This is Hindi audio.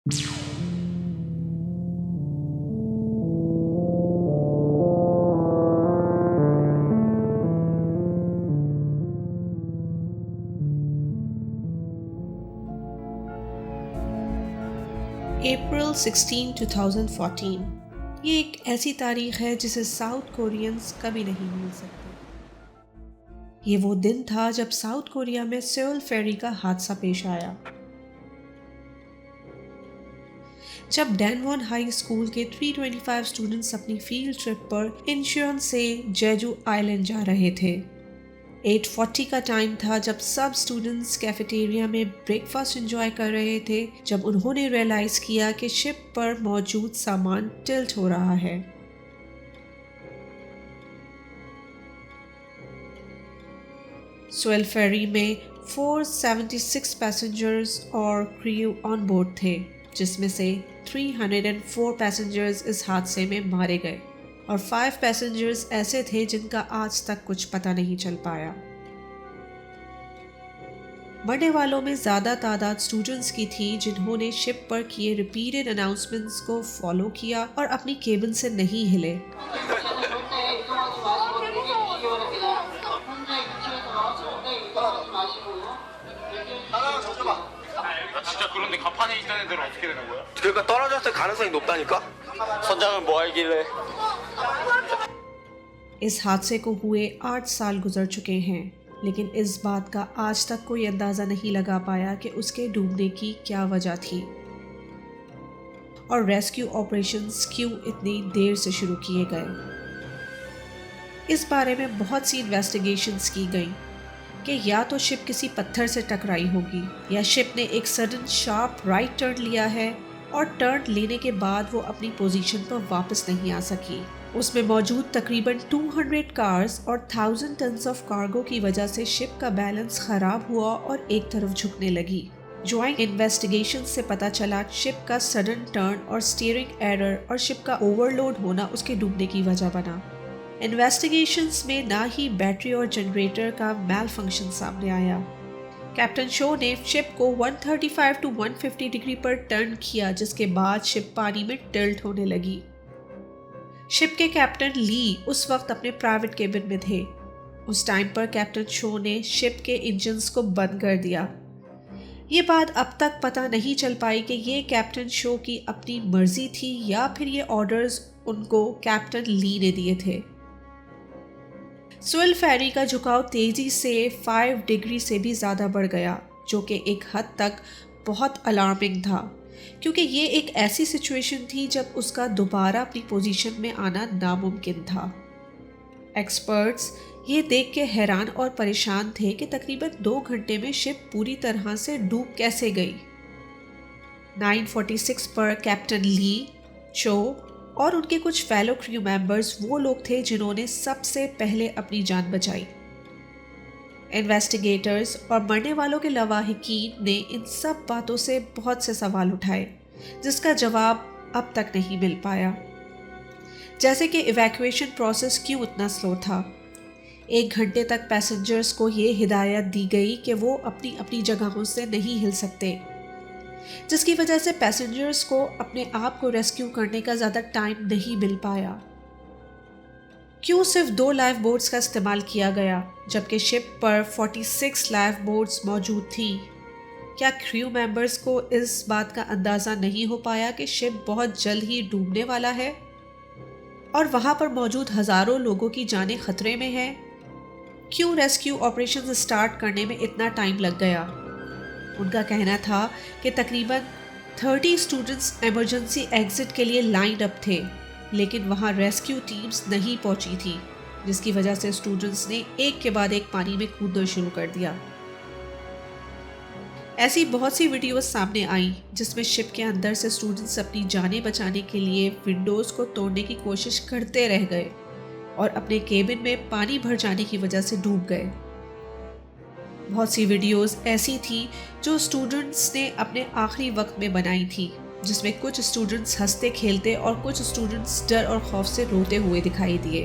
अप्रैल 16, 2014 ये एक ऐसी तारीख है जिसे साउथ कोरियंस कभी नहीं भूल सकते। ये वो दिन था जब साउथ कोरिया में सेउल फेरी का हादसा पेश आया। जब डैनवॉन हाई स्कूल के 325 स्टूडेंट्स अपनी फील्ड ट्रिप पर इंचियोन से जेजू आइलैंड जा रहे थे। 8:40 का टाइम था जब सब स्टूडेंट्स कैफेटेरिया में ब्रेकफास्ट एंजॉय कर रहे थे, जब उन्होंने रियलाइज किया कि शिप पर मौजूद सामान टिल्ट हो रहा है। सेउल फेरी में 476 पैसेंजर्स और क्रू ऑन बोर्ड थे, जिसमें से 304 पैसेंजर्स इस हादसे में मारे गए और 5 पैसेंजर्स ऐसे थे जिनका आज तक कुछ पता नहीं चल पाया। मरने वालों में ज़्यादा तादाद स्टूडेंट्स की थी जिन्होंने शिप पर किए रिपीटेड अनाउंसमेंट्स को फॉलो किया और अपनी केबिन से नहीं हिले। 진짜 그런데 가판에 있던 애들은 어떻게 되는 거야? 그러니까 떨어졌을 가능성이 높다니까? 선장은 뭐 알길래? इस हादसे को हुए 8 साल गुजर चुके हैं, लेकिन इस बात का आज तक कोई अंदाज़ा नहीं लगा पाया कि उसके डूबने की क्या वजह थी और रेस्क्यू ऑपरेशंस क्यों इतनी देर से शुरू किए गए। इस बारे में बहुत सी इन्वेस्टिगेशंस की गई कि या तो शिप किसी पत्थर से टकराई होगी या शिप ने एक सडन शार्प राइट टर्न लिया है और टर्न लेने के बाद वो अपनी पोजीशन पर वापस नहीं आ सकी। उसमें मौजूद तकरीबन 200 कार्स और 1000 टन्स ऑफ कार्गो की वजह से शिप का बैलेंस खराब हुआ और एक तरफ झुकने लगी। ज्वाइंट इन्वेस्टिगेशन से पता चला शिप का सडन टर्न और स्टीयरिंग एरर और शिप का ओवरलोड होना उसके डूबने की वजह बना। इन्वेस्टिगेशंस में ना ही बैटरी और जनरेटर का मैल फंक्शन सामने आया। कैप्टन शो ने शिप को 135 to 150 डिग्री पर टर्न किया, जिसके बाद शिप पानी में टिल्ट होने लगी। शिप के कैप्टन ली उस वक्त अपने प्राइवेट केबिन में थे। उस टाइम पर कैप्टन शो ने शिप के इंजन्स को बंद कर दिया। ये बात अब तक पता नहीं चल पाई कि ये कैप्टन शो की अपनी मर्जी थी या फिर ये ऑर्डर्स उनको कैप्टन ली ने दिए थे। सेउल फेरी का झुकाव तेजी से 5 डिग्री से भी ज़्यादा बढ़ गया, जो कि एक हद तक बहुत अलार्मिंग था, क्योंकि ये एक ऐसी सिचुएशन थी जब उसका दोबारा अपनी पोजीशन में आना नामुमकिन था। एक्सपर्ट्स ये देख के हैरान और परेशान थे कि तकरीबन 2 घंटे में शिप पूरी तरह से डूब कैसे गई। 9:46 पर कैप्टन ली, चो और उनके कुछ फेलो क्रू मेंबर्स वो लोग थे जिन्होंने सबसे पहले अपनी जान बचाई। इन्वेस्टिगेटर्स और मरने वालों के लवाहिकीन ने इन सब बातों से बहुत से सवाल उठाए, जिसका जवाब अब तक नहीं मिल पाया। जैसे कि इवैक्यूएशन प्रोसेस क्यों इतना स्लो था। 1 घंटे तक पैसेंजर्स को ये हिदायत दी गई कि वो अपनी अपनी जगहों से नहीं हिल सकते, जिसकी वजह से पैसेंजर्स को अपने आप को रेस्क्यू करने का ज़्यादा टाइम नहीं मिल पाया। क्यों सिर्फ 2 लाइफ बोट्स का इस्तेमाल किया गया जबकि शिप पर 46 लाइफ बोट्स मौजूद थी? क्या क्रू मेंबर्स को इस बात का अंदाज़ा नहीं हो पाया कि शिप बहुत जल्द ही डूबने वाला है और वहाँ पर मौजूद हज़ारों लोगों की जानें खतरे में हैं? क्यों रेस्क्यू ऑपरेशन स्टार्ट करने में इतना टाइम लग गया? उनका कहना था कि तकरीबन 30 स्टूडेंट्स इमरजेंसी एग्जिट के लिए लाइन अप थे, लेकिन वहां रेस्क्यू टीम्स नहीं पहुंची थी, जिसकी वजह से स्टूडेंट्स ने एक के बाद एक पानी में कूदना शुरू कर दिया। ऐसी बहुत सी वीडियोस सामने आई जिसमें शिप के अंदर से स्टूडेंट्स अपनी जानें बचाने के लिए विंडोज़ को तोड़ने की कोशिश करते रह गए और अपने केबिन में पानी भर जाने की वजह से डूब गए। बहुत सी वीडियोस ऐसी थी जो स्टूडेंट्स ने अपने आखिरी वक्त में बनाई थी, जिसमें कुछ स्टूडेंट्स हंसते खेलते और कुछ स्टूडेंट्स डर और खौफ से रोते हुए दिखाई दिए।